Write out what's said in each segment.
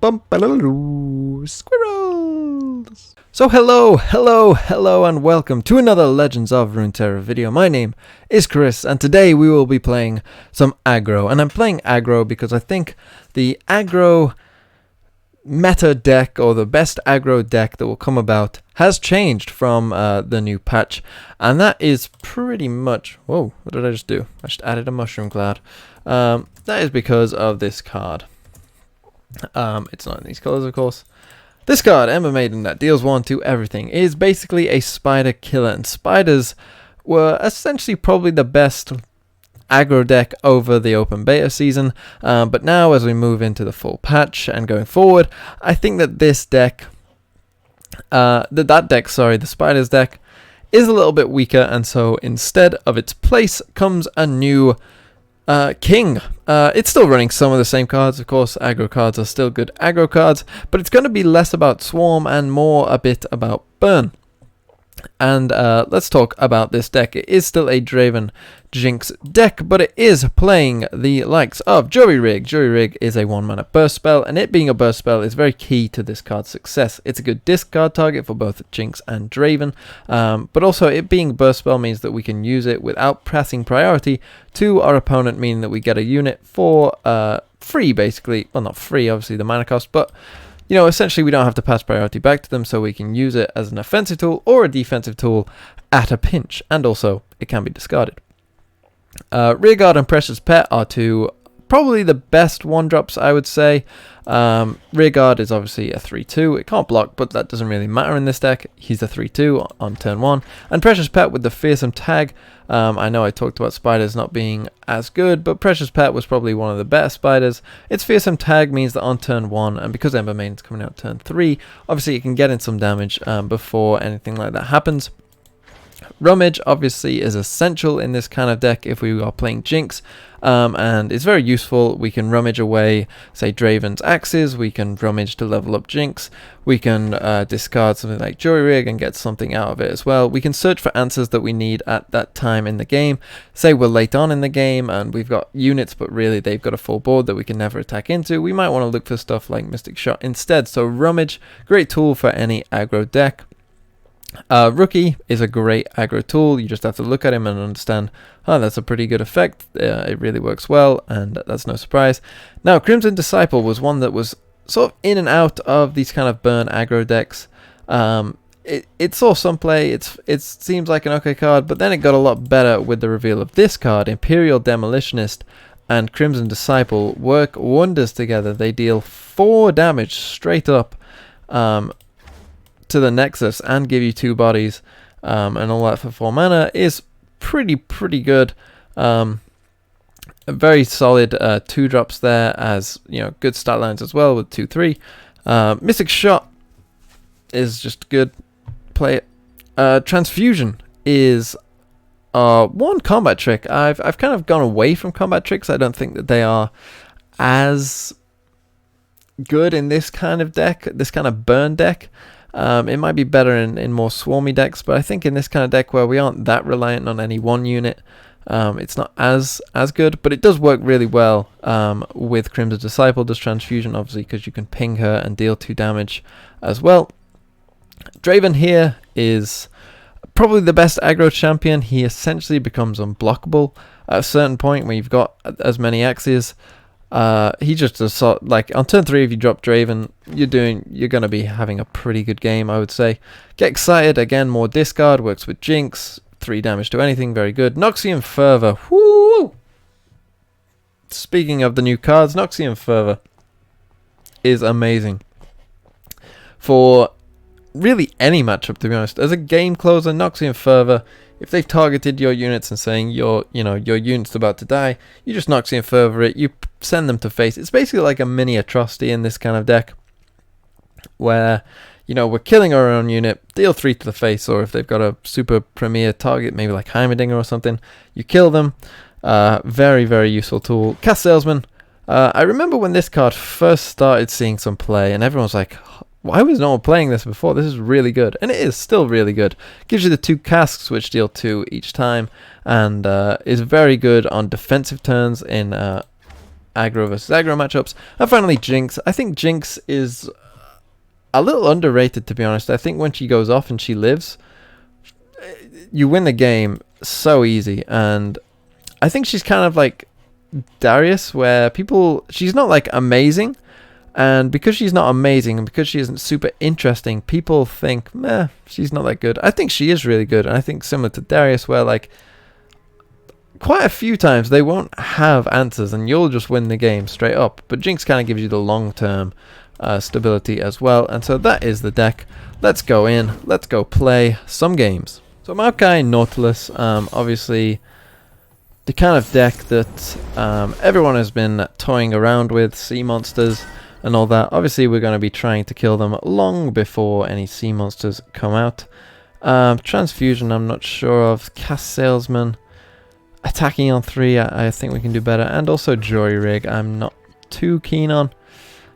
Squirrels! So hello, and welcome to another Legends of Runeterra video. My name is Chris, and today we will be playing some aggro. And I'm playing aggro because I think the aggro meta deck, or the best aggro deck that will come about, has changed from the new patch. And that is pretty much... Whoa, what did I just do? I just added a mushroom cloud. That is because of this card. It's not in these colors, of course. This card, Ember Maiden, that deals 1 to everything, is basically a spider killer, and spiders were essentially probably the best aggro deck over the open beta season, but now as we move into the full patch and going forward, I think that this deck, the spiders deck, is a little bit weaker, and so instead of its place comes a new King. It's still running some of the same cards, of course. Aggro cards are still good aggro cards, but it's going to be less about Swarm and more a bit about Burn. And let's talk about this deck. It is still a Draven+Jinx deck, but it is playing the likes of Jury Rig. Jury Rig is a 1-mana burst spell, and it being a burst spell is very key to this card's success. It's a good discard target for both Jinx and Draven, but also it being a burst spell means that we can use it without passing priority to our opponent, meaning that we get a unit for free, basically. Well, not free, obviously, the mana cost, but... you know, essentially we don't have to pass priority back to them, so we can use it as an offensive tool or a defensive tool at a pinch, and also it can be discarded. Rearguard and Precious Pet are two probably the best 1-drops, I would say. Rearguard is obviously a 3-2. It can't block, but that doesn't really matter in this deck. He's a 3-2 on turn 1. And Precious Pet with the Fearsome Tag. I know I talked about spiders not being as good, but Precious Pet was probably one of the better spiders. Its Fearsome Tag means that on turn 1, and because Ember Maiden's coming out turn 3, obviously it can get in some damage before anything like that happens. Rummage obviously is essential in this kind of deck if we are playing Jinx, and it's very useful. We can rummage away, say, Draven's axes, we can rummage to level up Jinx, we can discard something like Jury Rig and get something out of it as well. We can search for answers that we need at that time in the game. Say we're late on in the game and we've got units, but really they've got a full board that we can never attack into. We might want to look for stuff like Mystic Shot instead. So Rummage, great tool for any aggro deck. Rookie is a great aggro tool. You just have to look at him and understand, oh, that's a pretty good effect. It really works well, and that's no surprise. Now, Crimson Disciple was one that was sort of in and out of these kind of burn aggro decks. It saw some play. It seems like an okay card, but then it got a lot better with the reveal of this card. Imperial Demolitionist and Crimson Disciple work wonders together. They deal 4 damage straight up to the Nexus and give you 2 bodies, and all that for 4 mana is pretty good. A very solid 2-drops there, as you know, good stat lines as well with 2-3. Mystic Shot is just good. Play it. Transfusion is one combat trick. I've kind of gone away from combat tricks. I don't think that they are as good in this kind of deck, this kind of burn deck. It might be better in more swarmy decks, but I think in this kind of deck where we aren't that reliant on any one unit, it's not as good, but it does work really well with Crimson Disciple. Does Transfusion, obviously, because you can ping her and deal 2 damage as well. Draven here is probably the best aggro champion. He essentially becomes unblockable at a certain point when you've got as many axes. He just does, like, on turn 3 if you drop Draven, you're gonna be having a pretty good game, I would say. Get Excited, again, more discard, works with Jinx, 3 damage to anything, very good. Noxian Fervor, whoo! Speaking of the new cards, Noxian Fervor is amazing for really any matchup, to be honest. As a game closer, Noxian Fervor, if they've targeted your units and saying your unit's about to die, you just Noxian Fervor it, you send them to face. It's basically like a mini atrocity in this kind of deck, where, you know, we're killing our own unit, deal 3 to the face, or if they've got a super premier target, maybe like Heimerdinger or something, you kill them. Very useful tool. Cast Salesman. I remember when this card first started seeing some play, and everyone was like, why was no one playing this before? This is really good. And it is still really good. Gives you the 2 casks, which deal 2 each time, and is very good on defensive turns in Aggro versus Aggro matchups. And finally, Jinx. I think Jinx is a little underrated, to be honest. I think when she goes off and she lives, you win the game so easy. And I think she's kind of like Darius, where she's not like amazing. And because she's not amazing and because she isn't super interesting, people think, meh, she's not that good. I think she is really good. And I think similar to Darius, where like quite a few times they won't have answers and you'll just win the game straight up. But Jinx kind of gives you the long-term stability as well. And so that is the deck. Let's go in. Let's go play some games. So Maokai Nautilus, obviously the kind of deck that everyone has been toying around with, sea monsters and all that. Obviously we're going to be trying to kill them long before any sea monsters come out. Transfusion I'm not sure of. Cast Salesman. Attacking on 3 I think we can do better. And also Joy Rig I'm not too keen on.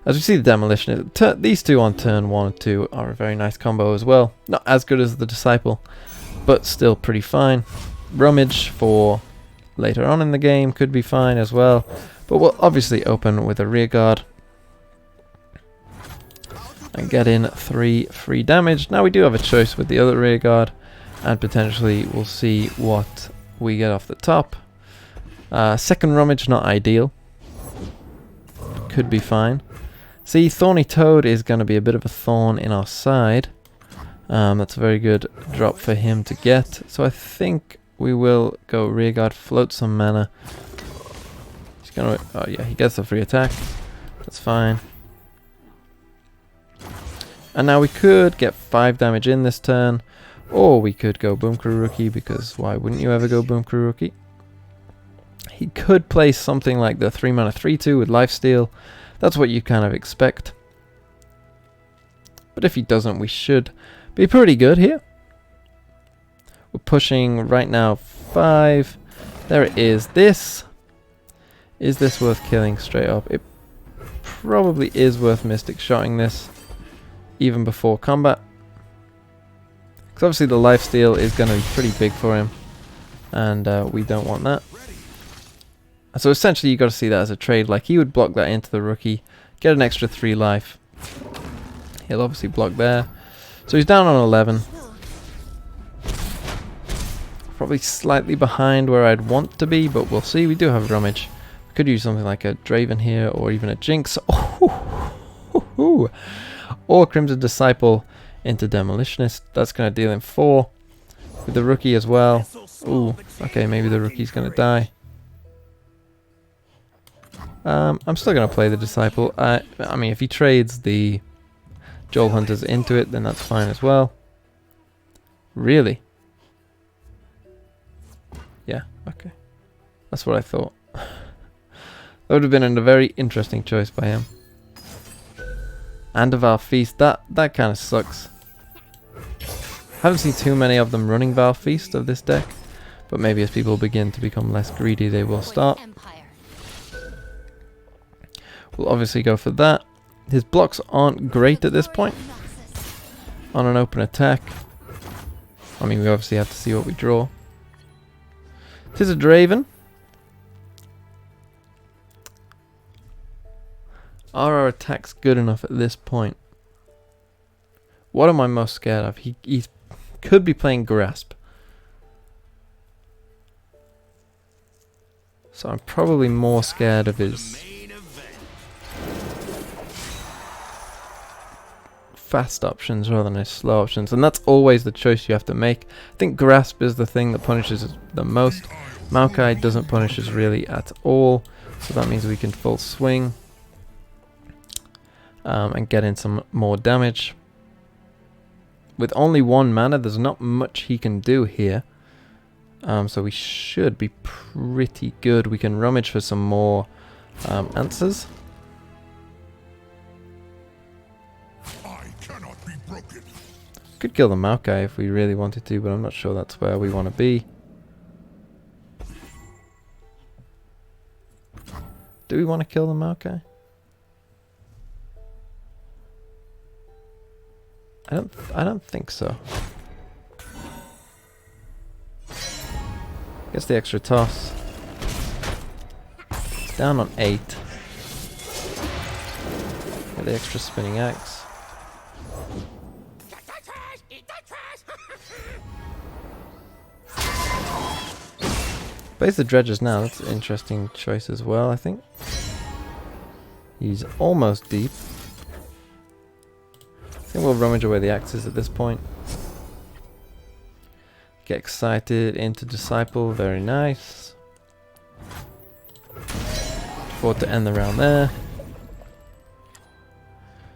As we see the Demolition, these two on turn 1 and 2 are a very nice combo as well. Not as good as the Disciple, but still pretty fine. Rummage for later on in the game could be fine as well. But we'll obviously open with a Rearguard and get in 3 free damage. Now we do have a choice with the other Rearguard, and potentially we'll see what we get off the top. Second Rummage, not ideal. Could be fine. See, Thorny Toad is going to be a bit of a thorn in our side. That's a very good drop for him to get. So I think we will go Rearguard, float some mana. He's gonna, oh yeah, he gets the free attack. That's fine. And now we could get 5 damage in this turn, or we could go Boom Kururuki, because why wouldn't you ever go Boom Kururuki? He could play something like the 3 mana 3/2 with Lifesteal. That's what you kind of expect. But if he doesn't, we should be pretty good here. We're pushing right now 5. There it is. Is this worth killing straight up? It probably is worth Mystic Shotting this even before combat. Because obviously the lifesteal is going to be pretty big for him. And we don't want that. So essentially you got to see that as a trade. Like he would block that into the rookie, get an extra 3 life. He'll obviously block there. So he's down on 11. Probably slightly behind where I'd want to be, but we'll see. We do have Rummage. We could use something like a Draven here, or even a Jinx. Oh, or Crimson Disciple into Demolitionist. That's going to deal him 4. With the rookie as well. Ooh, okay, maybe the rookie's going to die. I'm still going to play the Disciple. I mean, if he trades the Joel Hunters into it, then that's fine as well. Really? Yeah, okay. That's what I thought. That would have been a very interesting choice by him. And a Val Feast, that kind of sucks. Haven't seen too many of them running Val Feast of this deck, but maybe as people begin to become less greedy, they will start. We'll obviously go for that. His blocks aren't great at this point. On an open attack. I mean, we obviously have to see what we draw. Tis a Draven. Are our attacks good enough at this point? What am I most scared of? He could be playing Grasp. So I'm probably more scared of his fast options rather than his slow options. And that's always the choice you have to make. I think Grasp is the thing that punishes us the most. Maokai doesn't punish us really at all. So that means we can full swing. And get in some more damage. With only 1 mana, there's not much he can do here. So we should be pretty good. We can rummage for some more answers. Could kill the Maokai if we really wanted to, but I'm not sure that's where we want to be. Do we want to kill the Maokai? I don't think so. Gets the extra toss. It's down on 8. Got the extra spinning axe. Plays the dredges now. That's an interesting choice as well, I think. He's almost deep. I think we'll rummage away the axes at this point. Get excited into Disciple. Very nice. Forward to end the round there.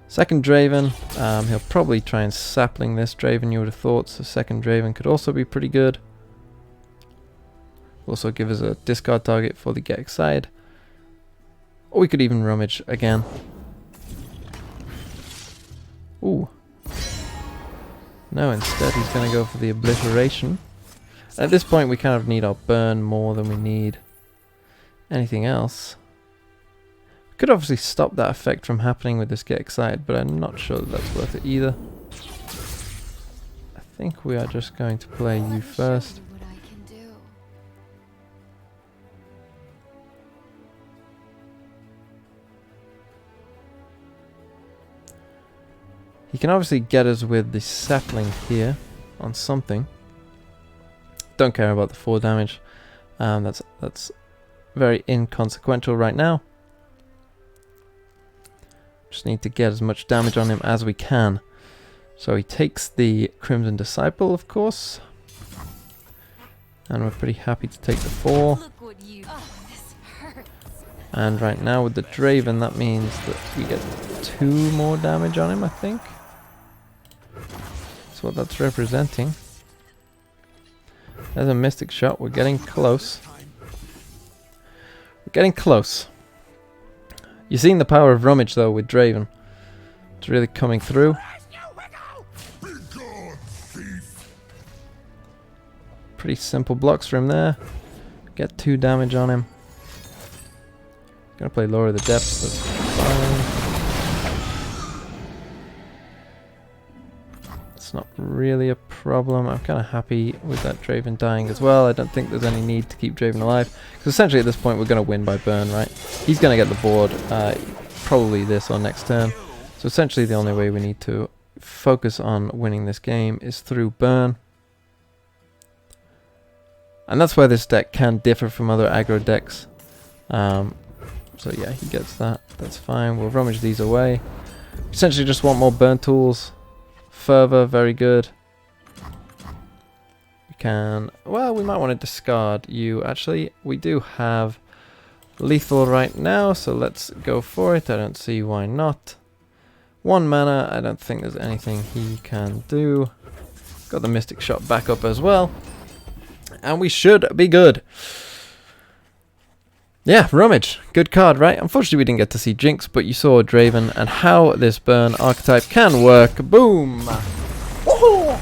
Second Draven. He'll probably try and sapling this Draven, you would have thought. So second Draven could also be pretty good. Also give us a discard target for the get excited. Or we could even rummage again. Ooh. No, instead he's going to go for the obliteration. At this point we kind of need our burn more than we need anything else. We could obviously stop that effect from happening with this get excited, but I'm not sure that that's worth it either. I think we are just going to play you first. He can obviously get us with the sapling here on something. Don't care about the 4 damage. That's very inconsequential right now. Just need to get as much damage on him as we can. So he takes the Crimson Disciple, of course. And we're pretty happy to take the 4. And right now with the Draven, that means that we get 2 more damage on him, I think. That's what that's representing. There's a Mystic Shot. We're getting close. We're getting close. You're seeing the power of Rummage though with Draven. It's really coming through. Pretty simple blocks for him there. Get 2 damage on him. Gonna play Lower the Depths, that's fine. It's not really a problem. I'm kind of happy with that Draven dying as well. I don't think there's any need to keep Draven alive. Because essentially at this point we're going to win by burn, right? He's going to get the board probably this or next turn. So essentially the only way we need to focus on winning this game is through burn. And that's where this deck can differ from other aggro decks. So yeah, he gets that. That's fine. We'll rummage these away. Essentially just want more burn tools. Fervor, very good. We can... Well, we might want to discard you. Actually, we do have lethal right now, so let's go for it. I don't see why not. 1 mana. I don't think there's anything he can do. Got the Mystic Shot back up as well. And we should be good. Yeah, Rummage. Good card, right? Unfortunately, we didn't get to see Jinx, but you saw Draven and how this burn archetype can work. Boom! Woohoo!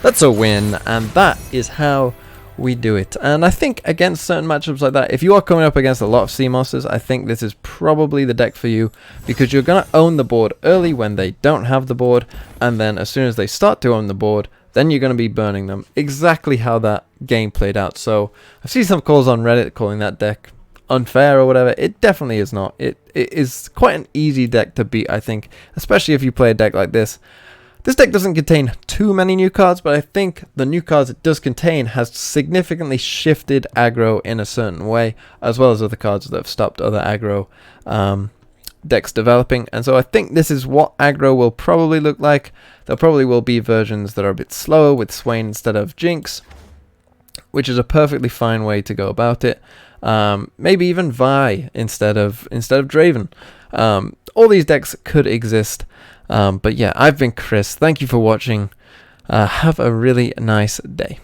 That's a win, and that is how we do it. And I think against certain matchups like that, if you are coming up against a lot of sea monsters, I think this is probably the deck for you, because you're going to own the board early when they don't have the board, and then as soon as they start to own the board, then you're going to be burning them. Exactly how that game played out. So I've seen some calls on Reddit calling that deck unfair or whatever. It definitely is not. It is quite an easy deck to beat, I think, especially if you play a deck like this. This deck doesn't contain too many new cards, but I think the new cards it does contain has significantly shifted aggro in a certain way, as well as other cards that have stopped other aggro decks developing. And so I think this is what aggro will probably look like. There probably will be versions that are a bit slower with Swain instead of Jinx, which is a perfectly fine way to go about it. Maybe even Vi instead of Draven. All these decks could exist. But yeah, I've been Chris. Thank you for watching. Have a really nice day.